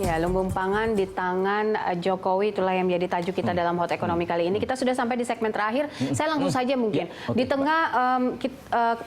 Ya, lumbung pangan di tangan Jokowi, itulah yang menjadi tajuk kita dalam Hot Ekonomi kali ini. Kita sudah sampai di segmen terakhir. Saya langsung saja mungkin. Di tengah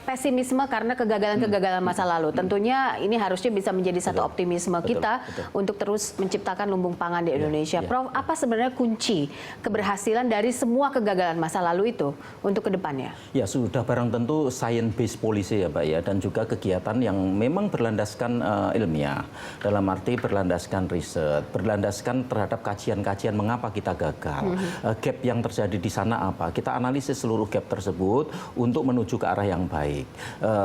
pesimisme karena kegagalan-kegagalan masa lalu, tentunya ini harusnya bisa menjadi satu optimisme kita untuk terus menciptakan lumbung pangan di Indonesia. Prof, apa sebenarnya kunci keberhasilan dari semua kegagalan masa lalu itu untuk kedepannya? Ya, sudah barang tentu science-based policy ya Pak ya, dan juga kegiatan yang memang berlandaskan ilmiah. Dalam arti berlandaskan riset, berlandaskan terhadap kajian-kajian mengapa kita gagal, gap yang terjadi di sana apa, kita analisis seluruh gap tersebut untuk menuju ke arah yang baik.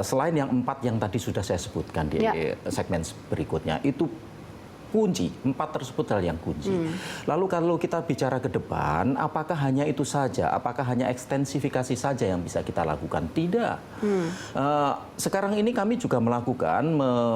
Selain yang 4 yang tadi sudah saya sebutkan di segmen berikutnya, itu kunci, 4 tersebut hal yang kunci. Lalu kalau kita bicara ke depan, apakah hanya itu saja? Apakah hanya ekstensifikasi saja yang bisa kita lakukan? Tidak. Sekarang ini kami juga melakukan,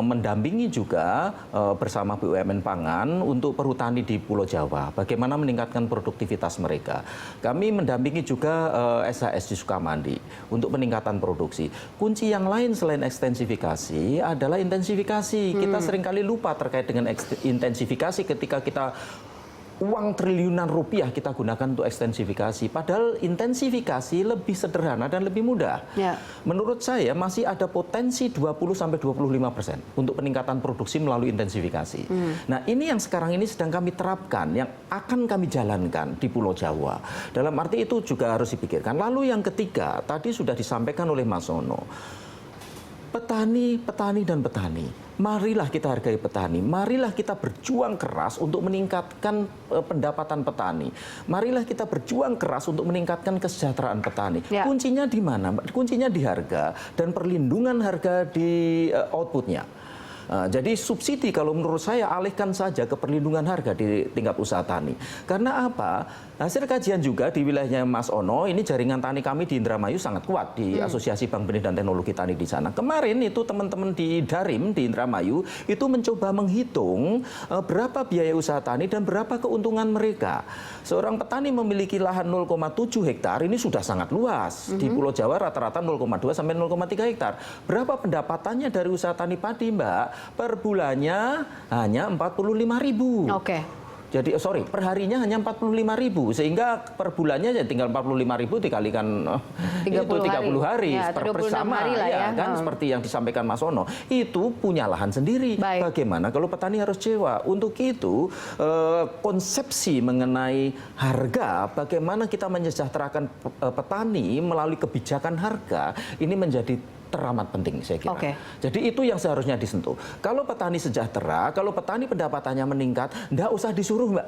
mendampingi juga bersama BUMN Pangan untuk perhutani di Pulau Jawa. Bagaimana meningkatkan produktivitas mereka. Kami mendampingi juga SHS di Sukamandi untuk peningkatan produksi. Kunci yang lain selain ekstensifikasi adalah intensifikasi. Kita seringkali lupa terkait dengan intensifikasi ketika kita uang triliunan rupiah kita gunakan untuk ekstensifikasi. Padahal intensifikasi lebih sederhana dan lebih mudah. Menurut saya masih ada potensi 20-25% untuk peningkatan produksi melalui intensifikasi. Nah, ini yang sekarang ini sedang kami terapkan, yang akan kami jalankan di Pulau Jawa. Dalam arti itu juga harus dipikirkan. Lalu yang ketiga, tadi sudah disampaikan oleh Mas Ono. Petani, dan petani. Marilah kita hargai petani. Marilah kita berjuang keras untuk meningkatkan pendapatan petani. Marilah kita berjuang keras untuk meningkatkan kesejahteraan petani. Kuncinya di mana? Kuncinya di harga dan perlindungan harga di outputnya. Jadi subsidi kalau menurut saya alihkan saja ke perlindungan harga di tingkat usaha tani. Karena apa? Hasil kajian juga di wilayahnya Mas Ono, ini jaringan tani kami di Indramayu sangat kuat di Asosiasi Bank Benih dan Teknologi Tani di sana. Kemarin itu teman-teman di Darim di Indramayu itu mencoba menghitung berapa biaya usaha tani dan berapa keuntungan mereka. Seorang petani memiliki lahan 0,7 hektar ini sudah sangat luas. Di Pulau Jawa rata-rata 0,2 sampai 0,3 hektar. Berapa pendapatannya dari usaha tani padi, Mbak? Per bulannya hanya 45.000. Jadi per harinya hanya 45.000, sehingga per bulannya ya tinggal 45.000 dikalikan 30 hari bersama ya kan, seperti yang disampaikan Mas Ono. Itu punya lahan sendiri. Bagaimana kalau petani harus sewa? Untuk itu konsepsi mengenai harga, bagaimana kita mensejahterakan petani melalui kebijakan harga ini menjadi teramat penting saya kira. Jadi itu yang seharusnya disentuh. Kalau petani sejahtera, kalau petani pendapatannya meningkat, enggak usah disuruh Mbak.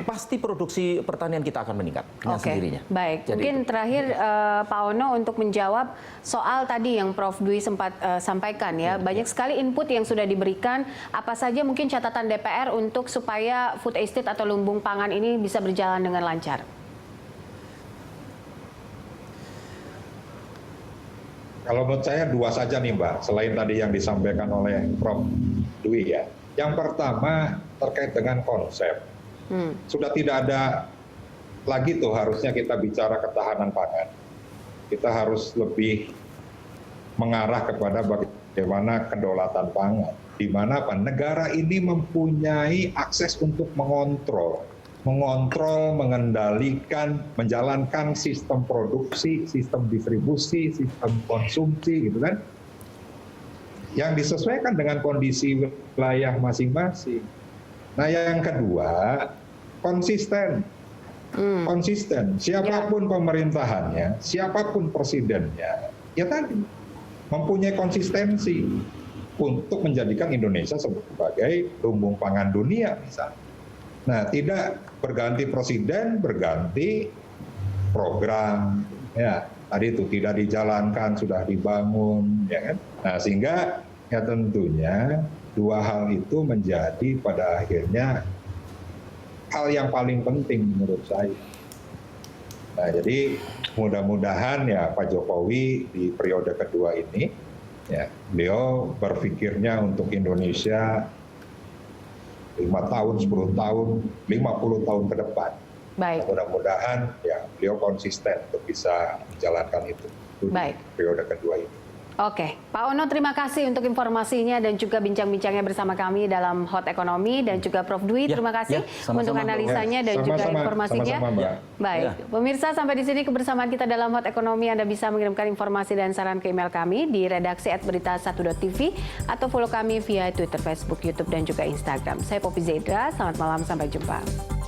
Pasti produksi pertanian kita akan meningkat dengan sendirinya. Baik, jadi mungkin terakhir Pak Ono untuk menjawab soal tadi yang Prof Dwi sempat sampaikan ya. Banyak sekali input yang sudah diberikan. Apa saja mungkin catatan DPR untuk supaya food estate atau lumbung pangan ini bisa berjalan dengan lancar? Kalau menurut saya 2 saja nih Mbak, selain tadi yang disampaikan oleh Prof Dwi ya. Yang pertama terkait dengan konsep. Sudah tidak ada lagi tuh harusnya kita bicara ketahanan pangan. Kita harus lebih mengarah kepada bagaimana kedaulatan pangan. Di mana negara ini mempunyai akses untuk mengontrol, mengendalikan, menjalankan sistem produksi, sistem distribusi, sistem konsumsi, gitu kan, yang disesuaikan dengan kondisi wilayah masing-masing. Nah, yang kedua, konsisten. Siapapun pemerintahannya, siapapun presidennya, ya tadi mempunyai konsistensi untuk menjadikan Indonesia sebagai lumbung pangan dunia misalnya. Nah, tidak berganti presiden, berganti program, ya tadi itu tidak dijalankan, sudah dibangun, ya kan? Nah, sehingga ya tentunya 2 hal itu menjadi pada akhirnya hal yang paling penting menurut saya. Nah, jadi mudah-mudahan ya Pak Jokowi di periode kedua ini, ya beliau berpikirnya untuk Indonesia 5 tahun, 10 tahun, 50 tahun ke depan. Mudah-mudahan ya beliau konsisten untuk bisa menjalankan itu di periode kedua ini. Oke, Pak Ono terima kasih untuk informasinya dan juga bincang-bincangnya bersama kami dalam Hot Ekonomi dan juga Prof. Dwi terima kasih sama-sama, untuk Mbak. analisanya dan juga Sama-sama, informasinya. sama-sama, Mbak. Baik, pemirsa sampai di sini kebersamaan kita dalam Hot Ekonomi. Anda bisa mengirimkan informasi dan saran ke email kami di redaksi @berita1.tv atau follow kami via Twitter, Facebook, YouTube dan juga Instagram. Saya Poppy Zaidra, selamat malam, sampai jumpa.